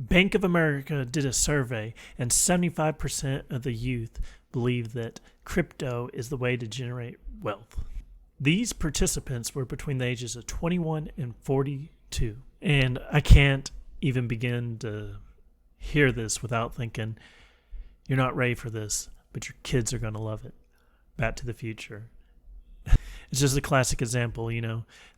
Bank of America did a survey, and 75% of the youth believe that crypto is the way to generate wealth. These participants were between the ages of 21 and 42. And I can't even begin to hear this without thinking, you're not ready for this, but your kids are going to love it. Back to the Future. It's just a classic example,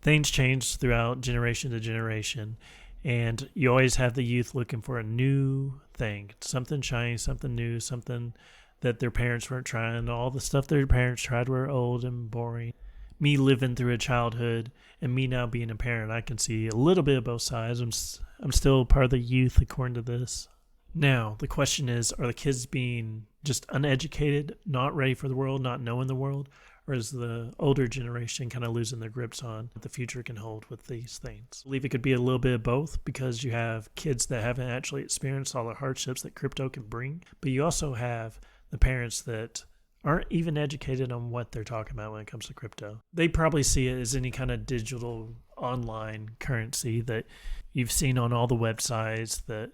things change throughout generation to generation. And you always have the youth looking for a new thing, something shiny, something new, something that their parents weren't trying. All the stuff their parents tried were old and boring. Me living through a childhood and me now being a parent, I can see a little bit of both sides. I'm still part of the youth according to this. Now, the question is, are the kids being just uneducated, not ready for the world, not knowing the world? Or is the older generation kind of losing their grips on what the future can hold with these things? I believe it could be a little bit of both, because you have kids that haven't actually experienced all the hardships that crypto can bring. But you also have the parents that aren't even educated on what they're talking about when it comes to crypto. They probably see it as any kind of digital online currency that you've seen on all the websites that,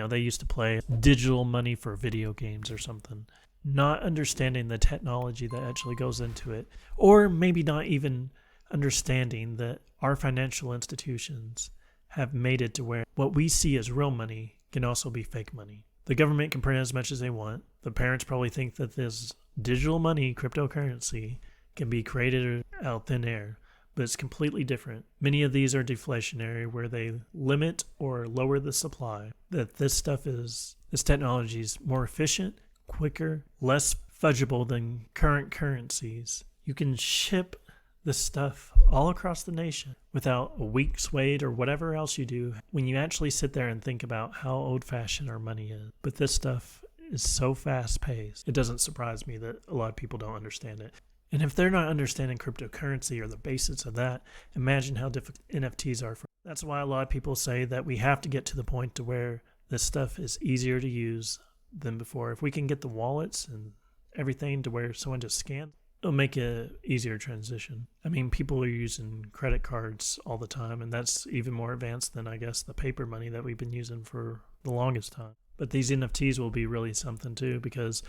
they used to play digital money for video games or something. Not understanding the technology that actually goes into it, or maybe not even understanding that our financial institutions have made it to where what we see as real money can also be fake money. The government can print as much as they want. The parents probably think that this digital money, cryptocurrency, can be created out thin air, but it's completely different. Many of these are deflationary, where they limit or lower the supply. That this technology is more efficient, quicker, less fudgeable than current currencies. You can ship this stuff all across the nation without a week's wait or whatever else you do when you actually sit there and think about how old-fashioned our money is. But this stuff is so fast-paced, it doesn't surprise me that a lot of people don't understand it. And if they're not understanding cryptocurrency or the basics of that, imagine how difficult NFTs are. That's why a lot of people say that we have to get to the point to where this stuff is easier to use than before. If we can get the wallets and everything to where someone just scans, it'll make a easier transition. I mean, people are using credit cards all the time, and that's even more advanced than, I guess, the paper money that we've been using for the longest time. But these NFTs will be really something too, because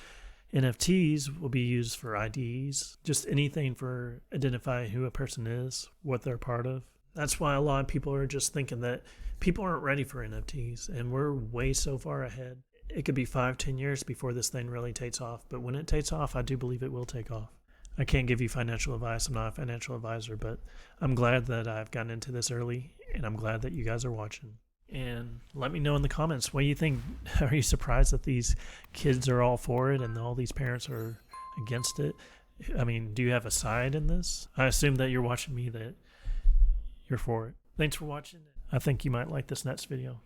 NFTs will be used for IDs, just anything for identifying who a person is, what they're part of. That's why a lot of people are just thinking that people aren't ready for NFTs, and we're way so far ahead. It could be 5-10 years before this thing really takes off. But when it takes off, I do believe it will take off. I can't give you financial advice. I'm not a financial advisor, but I'm glad that I've gotten into this early, and I'm glad that you guys are watching. And let me know in the comments, what do you think? Are you surprised that these kids are all for it and all these parents are against it? I mean, do you have a side in this? I assume that you're watching me, that you're for it. Thanks for watching. I think you might like this next video.